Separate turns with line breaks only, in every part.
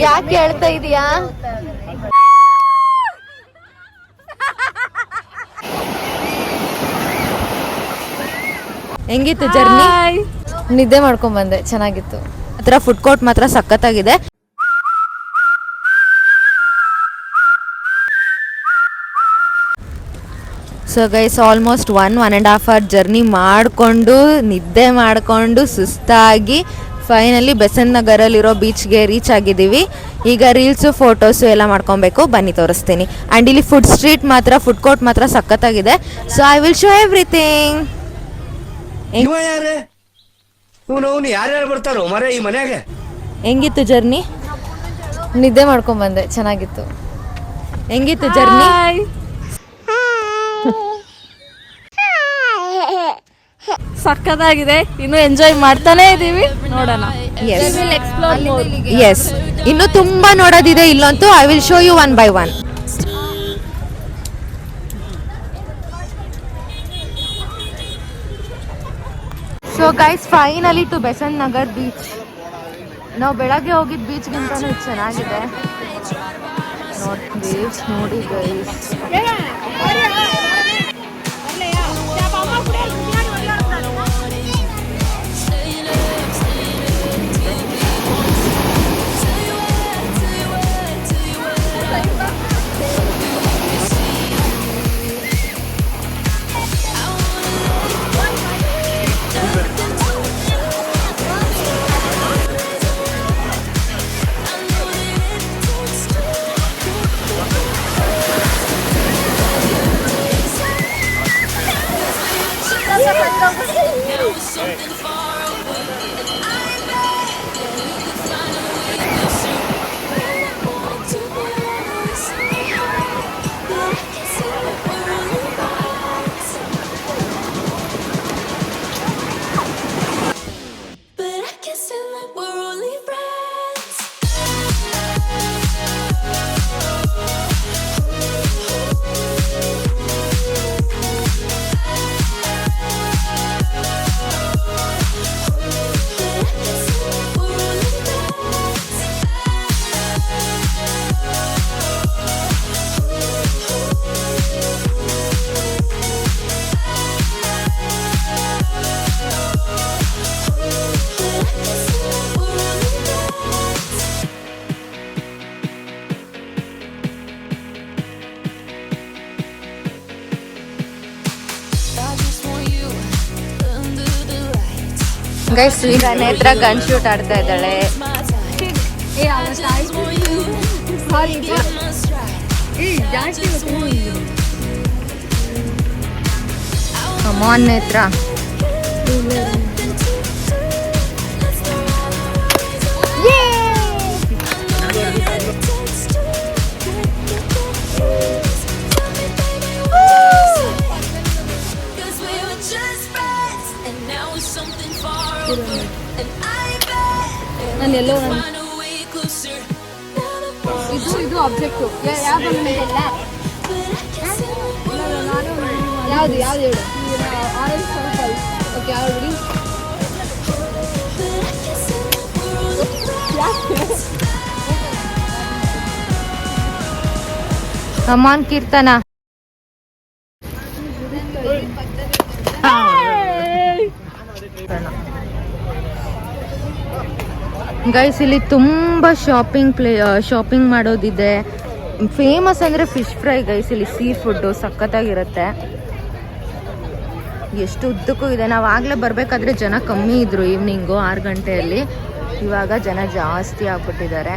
ಯಾಕೆ ಹೇಳ್ತಾ ಇದೀಯಾ? ಹೆಂಗಿತ್ತು ಜರ್ನಿ? ನಿದ್ದೆ ಮಾಡ್ಕೊಂಡ್ ಬಂದೆ, ಚೆನ್ನಾಗಿತ್ತು. ಹತ್ರ ಫುಡ್ ಕೋರ್ಟ್ ಮಾತ್ರ ಸಖತ್ತಾಗಿದೆ. So guys, almost 1.5 hour journey ಮಾಡಿಕೊಂಡು ನಿದ್ದೆ ಮಾಡಿಕೊಂಡು ಸುಸ್ತಾಗಿ ಫೈನಲಿ ಬೆಸಂತ್ ನಗರಲ್ಲಿರೋ ಬೀಚ್ಗೆ ರೀಚ್ ಆಗಿದ್ದೀವಿ. ಈಗ ರೀಲ್ಸು ಫೋಟೋಸು ಎಲ್ಲ ಮಾಡ್ಕೊಬೇಕು, ಬನ್ನಿ ತೋರಿಸ್ತೀನಿ. ಆ್ಯಂಡ್ ಇಲ್ಲಿ ಫುಡ್ ಕೋರ್ಟ್ ಮಾತ್ರ ಸಖತ್ತಾಗಿದೆ. So I will show everything.
ಯಾರ್ಯಾರು ಬರ್ತಾರೋ ಮರೆ ಈ ಮನೆಯಾಗ?
ಹೆಂಗಿತ್ತು ಜರ್ನಿ? ನಿದ್ದೆ ಮಾಡ್ಕೊಂಡ್ ಬಂದೆ, ಚೆನ್ನಾಗಿತ್ತು. ಹೆಂಗಿತ್ತು ಜರ್ನಿ?
ಸಕ್ಕತ್ತಾಗಿದೆ. ಇನ್ನು ಎಂಜಾಯ್ ಮಾಡ್ತಾನೆ ಇದೀವಿ, ನೋಡೋಣ.
ಎಸ್, ಇನ್ನು ತುಂಬಾ ನೋಡೋದಿದೆ ಇಲ್ಲಂತೂ. I will show you one by one. So guys, finally to Besant Nagar beach. ನಾವು ಬೆಳಗ್ಗೆ ಹೋಗಿದ್ದ ಬೀಚ್ಗಿಂತನೂ ಇದು ಚೆನ್ನಾಗಿದೆ. ನೋಡಿ ಗೈಸ್, ಗೈಸ್ ಈಗ ನೇತ್ರ ಗನ್ ಶೂಟ್ ಆಡ್ತಾ ಇದ್ದಾಳೆ. ಕಮ್ ಆನ್ ನೇತ್ರ.
ನಾನು ಎಲ್ಲೋ ಇದು ಆಬ್ಜೆಕ್ಟ್ ಯಾವುದು ಹೇಳು. Orange circle. ಓಕೆ, ಯಾವುದು?
ಕಮಾನ್ ಕೀರ್ತನ. ಗೈಸ್, ಇಲ್ಲಿ ತುಂಬ ಶಾಪಿಂಗ್ ಮಾಡೋದಿದೆ. ಫೇಮಸ್ ಅಂದರೆ ಫಿಶ್ ಫ್ರೈ ಗೈಸ್. ಇಲ್ಲಿ ಸೀ ಫುಡ್ಡು ಸಖತ್ತಾಗಿರುತ್ತೆ. ಎಷ್ಟು ಉದ್ದಕ್ಕೂ ಇದೆ. ನಾವು ಆಗಲೇ ಬರಬೇಕಾದ್ರೆ ಜನ ಕಮ್ಮಿ ಇದ್ದರು, ಈವ್ನಿಂಗು 6 ಗಂಟೆಯಲ್ಲಿ. ಇವಾಗ ಜನ ಜಾಸ್ತಿ ಆಗ್ಬಿಟ್ಟಿದ್ದಾರೆ.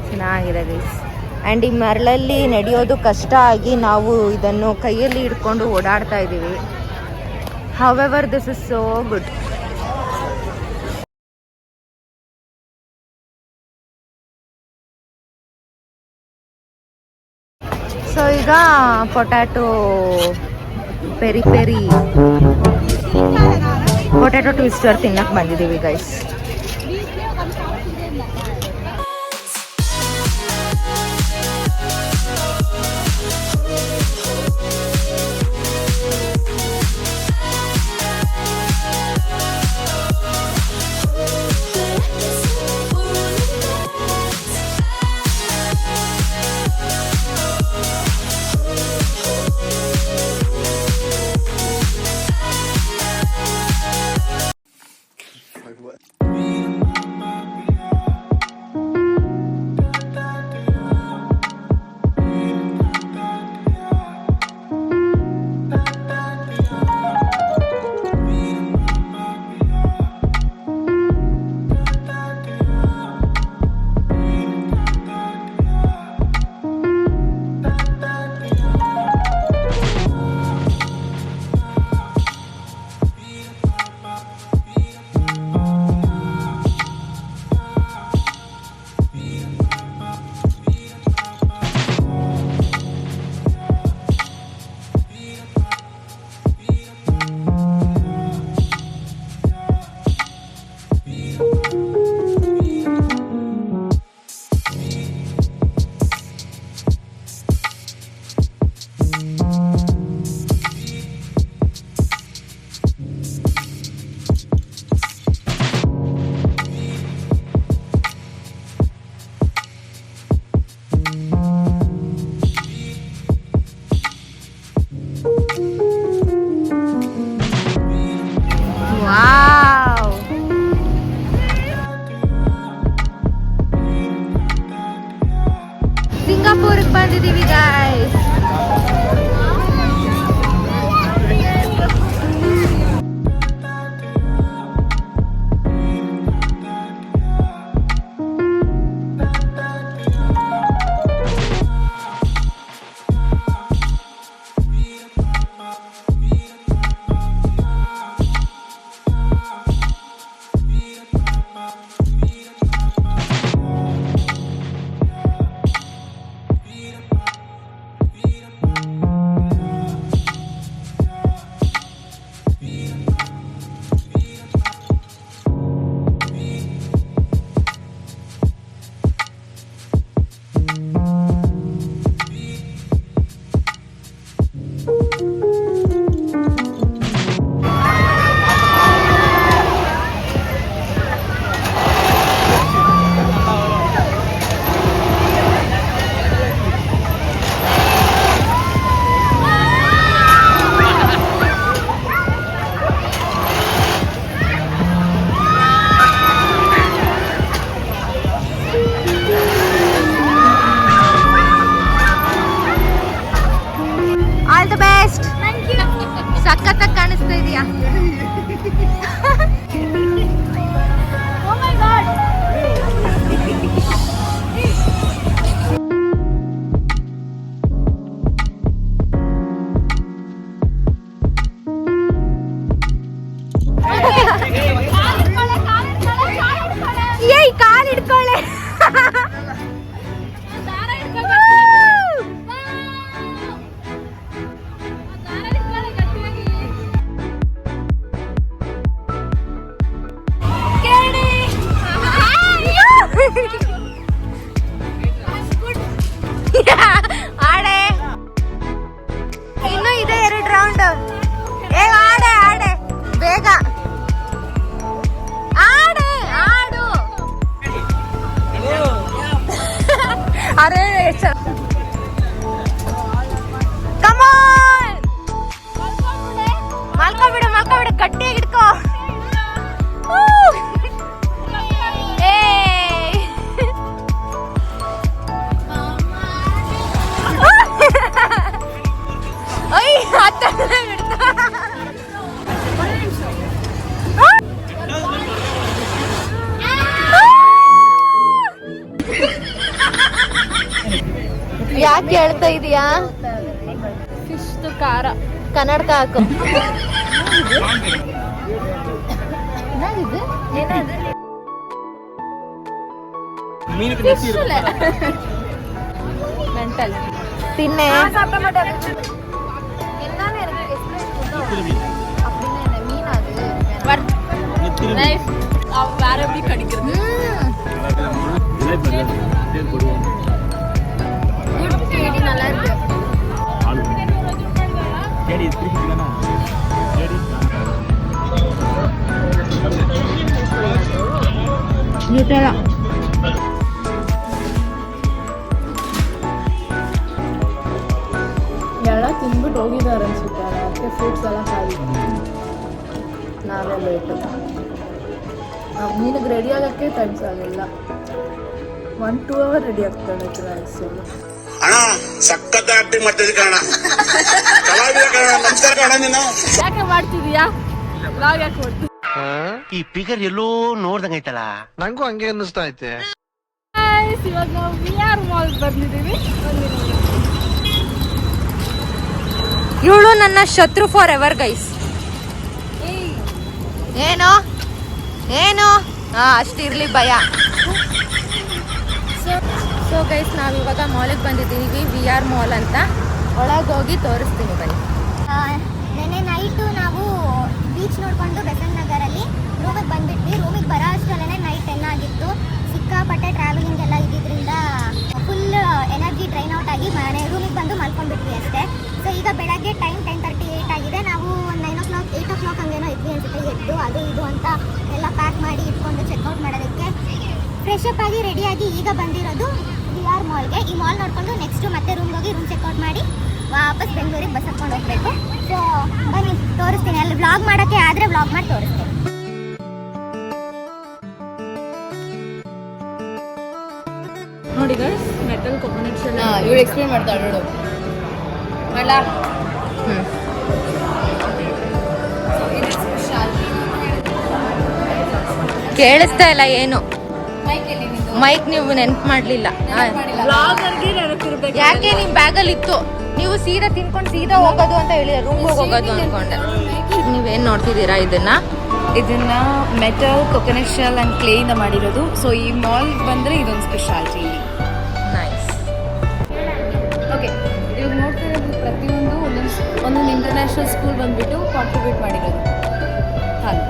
ಚೆನ್ನಾಗಿದೆ ಗೈಸ್. ಆ್ಯಂಡ್ ಈ ಮರಳಲ್ಲಿ ನಡೆಯೋದು ಕಷ್ಟ ಆಗಿ ನಾವು ಇದನ್ನು ಕೈಯಲ್ಲಿ ಹಿಡ್ಕೊಂಡು ಓಡಾಡ್ತಾ ಇದ್ದೀವಿ. However this is so good. So ಈಗ ಪೊಟ್ಯಾಟೊ ಟ್ವಿಸ್ಟರ್ ತಿನ್ನಕ್ಕೆ ಬಂದಿದ್ದೀವಿ ಗೈಸ್. ಸಿಂಗಾಪುರ್ಗೆ ಬಂದಿದ್ದೀವಿ ಗಾಯ್ಸ್. All the best. ಸಖತ್ತಾಗಿ ಕಾಣಿಸ್ತಾ ಇದೆಯಾ? ಏಯ್ ಕಾಲ್ ಹಿಡ್ಕೊಳ್ಳೆ. ಆಡೆ ಇನ್ನು ಇದೆ 2 ರೌಂಡ್. ಆಡೆ ಆಡೆ ಬೇಗ ಆಡೆ ಆಡು. ಅರೆ ಕಮಾನ್ ಮಲ್ಕೋಬಿಡು ಮಲ್ಕೋಬಿಡು ಗಟ್ಟಿಯಾಗಿ ಹಿಡ್ಕೋ. ಯಾಕೆ ಹೇಳ್ತಾ ಇದೀಯಾ?
ಫಿಶ್ ಖಾರ
ಕನ್ನಡಕ ಹಾಕು.
ಮೆಂಟಲ್
ತಿನ್ನೆ.
நைஸ். வேற எப்படி கடிக்கிறது?
நல்லா இருக்கு. ನ್ಯೂಟೆಲ್ಲಾ
ಎಲ್ಲ ತಿಂದ್ಬಿಟ್ಟು ಹೋಗಿದ್ದಾರೆ ಅನ್ಸುತ್ತೆ. ಅದಕ್ಕೆ ಫ್ರೂಟ್ಸ್ ಎಲ್ಲ ಖಾಲಿ. ನಾವೇ ಲೇಟು. ನಿನಗೆ ರೆಡಿ ಆಗೋಕ್ಕೆ ಟೈಮ್ ಸಾಲಿಲ್ಲ. 1-2 ಅವರ್ ರೆಡಿ ಆಗ್ತಾಳೆ ಕ್ಲಾಸು.
ಅಣ್ಣ ಸಖತ್ ಆಕ್ಟಿಂಗ್ ಮಾಡ್ತಿದ್ದೆ ಕಣ. ಕಲಾವಿದ ಕಣ. ನಮಸ್ಕಾರ ಕಣ. ನೀನು
ಯಾಕೆ ಮಾಡ್ತಿದೀಯಾ? ಬ್ಲಾಗ್ ಯಾಕೆ ಮಾಡ್ತೀವಿ?
ಈ ಫಿಗರ್ ಎಲ್ಲೋ ನೋಡ್ದಂಗೈತಲ್ಲ. ನಂಗೂ ಹಂಗೆ ಅನ್ನಿಸ್ತಾ ಐತೆ.
ಇವಾಗ ನಾವು VR ಮಾಲ್ ಬಂದಿದ್ದೀವಿ.
ಇವಳು ನನ್ನ ಶತ್ರು ಫಾರ್ ಎವರ್ ಗೈಸ್. ಏನು ಏನು ಅಷ್ಟಿರ್ಲಿ ಭಯ. ಸೊ ಗೈಸ್ ನಾವಿವಾಗ ಮಾಲಿಗೆ ಬಂದಿದ್ದೀವಿ. VR ಮಾಲ್ ಅಂತ. ಒಳಗೆ ಹೋಗಿ ತೋರಿಸ್ತೀನಿ ಬನ್ನಿ.
ನೆನ್ನೆ ನೈಟು ನಾವು ಬೀಚ್ ನೋಡಿಕೊಂಡು ಬೆಸನ್ ನಗರಲ್ಲಿ ರೂಮಿಗೆ ಬಂದ್ಬಿಟ್ವಿ. ರೂಮಿಗೆ ಬರೋ ಅಷ್ಟರಲ್ಲೇ ನೈಟ್ 10 ಆಗಿತ್ತು. ಸಿಕ್ಕಾಪಟ್ಟೆ ಟ್ರಾವೆಲಿಂಗ್ ಎಲ್ಲ ಇದ್ದಿದ್ದರಿಂದ ಫುಲ್ ಎನರ್ಜಿ ಡ್ರೈನ್ ಔಟ್ ಆಗಿ ಮನೆ ರೂಮಿಗೆ ಬಂದು ಮಲ್ಕೊಂಡ್ಬಿಟ್ವಿ ಅಷ್ಟೇ. ಸೊ ಈಗ ಬೆಳಗ್ಗೆ ಟೈಮ್ 10:38 ಆಗಿದೆ. ನಾವು 9 o'clock 8 o'clock ಹಂಗೇನೋ ಇದ್ವಿ ಅನ್ಸುತ್ತೆ. ಎದ್ದು ಅದು ಇದು ಅಂತ ಎಲ್ಲ ಪ್ಯಾಕ್ ಮಾಡಿ ಇಟ್ಕೊಂಡು ಚೆಕ್ಔಟ್ ಮಾಡೋದಕ್ಕೆ ಫ್ರೆಶ್ ಅಪ್ ಆಗಿ ರೆಡಿಯಾಗಿ ಈಗ ಬಂದಿರೋದು VR ಮಾಲ್ಗೆ. ಈ ಮಾಲ್ ನೋಡಿಕೊಂಡು ನೆಕ್ಸ್ಟು ಮತ್ತೆ ರೂಮ್ಗೆ ಹೋಗಿ ರೂಮ್ ಚೆಕ್ಔಟ್ ಮಾಡಿ ವಾಪಸ್ ಬೆಂಗಳೂರಿಗೆ ಬಸ್ ಹತ್ಕೊಂಡು ಹೋಗ್ಬೇಕು. ಸೊ ಬನ್ನಿ ತೋರಿಸ್ತೀನಿ. ಅಲ್ಲಿ ವ್ಲಾಗ್ ಮಾಡೋಕ್ಕೆ ಆದರೆ ವ್ಲಾಗ್ ಮಾಡಿ ತೋರಿಸ್ತೀನಿ.
ನೋಡಿ ಗೈಸ್ ಮೆಟಲ್ ಕೊಕೊನಟ್ ಶೆಲ್.
ಇವಳು ಎಕ್ಸ್ಪ್ಲೇನ್ ಮಾಡ್ತಾಳೆ ನೋಡು. ಅಲ್ಲ
ಕೇಳಿಸ್ತಾ ಇಲ್ಲ ಏನು. ಮೈಕ್ ನೀವು ನೆನ್ಪು ಮಾಡ್ಲಿಲ್ಲ.
ಬ್ಲಾಗರ್ಗೆ ನೆನಪಿರ್ಬೇಕು.
ಯಾಕೆ ನಿಮ್ ಬ್ಯಾಗಲ್ಲಿ ಇತ್ತು, ನೀವು ಸೀದಾ ತಿನ್ಕೊಂಡು ಸೀದಾ ಹೋಗೋದು ಅಂತ ಹೇಳಿ ರೂಮ್ ಹೋಗೋದು ಅನ್ಕೊಂಡೆ. ನೀವೇನ್ ನೋಡ್ತಿದ್ದೀರಾ ಇದನ್ನ
metal coconut shell and clay ಇಂದ ಮಾಡಿರೋದು. ಸೊ ಈ ಮಾಲ್ ಬಂದ್ರೆ ಇದೊಂದು ಸ್ಪೆಷಾಲಿಟಿ ಇಲ್ಲಿ.
ನೈಸ್.
ಓಕೆ, ಇವಾಗ ನೋಡ್ತಾ ಇರೋದು ಪ್ರತಿಯೊಂದು ಒಂದೊಂದು ಇಂಟರ್ನ್ಯಾಷನಲ್ ಸ್ಕೂಲ್ ಬಂದ್ಬಿಟ್ಟು ಕಾಂಟ್ರಿಬ್ಯೂಟ್ ಮಾಡಿರೋದು. ಹಾಗೆ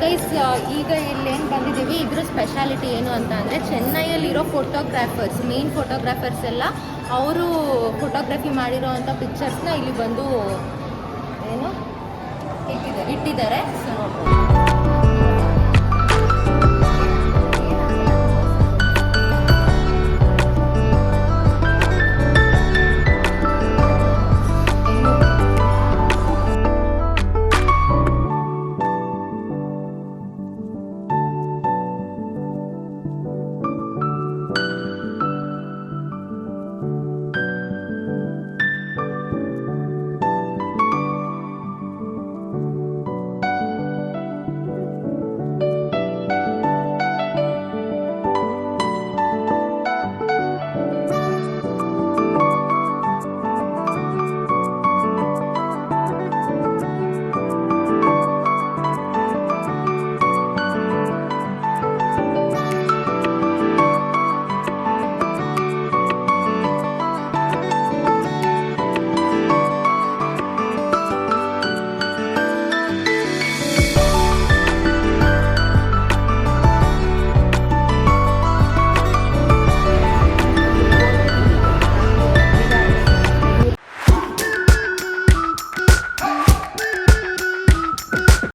ಗೈಸ್, ಈಗ ಇಲ್ಲೇನು ಬಂದಿದ್ದೀವಿ, ಇದ್ರ ಸ್ಪೆಷಾಲಿಟಿ ಏನು ಅಂತ ಅಂದರೆ ಚೆನ್ನೈಯಲ್ಲಿರೋ ಫೋಟೋಗ್ರಾಫರ್ಸ್, ಮೇನ್ ಫೋಟೋಗ್ರಾಫರ್ಸ್ ಎಲ್ಲ ಅವರು ಫೋಟೋಗ್ರಫಿ ಮಾಡಿರೋ ಅಂಥ ಪಿಕ್ಚರ್ಸ್ನ ಇಲ್ಲಿ ಬಂದು ಏನು ಇಟ್ಟಿದ್ದಾರೆ. ಸೊ ನೋಡ್ಬೋದು.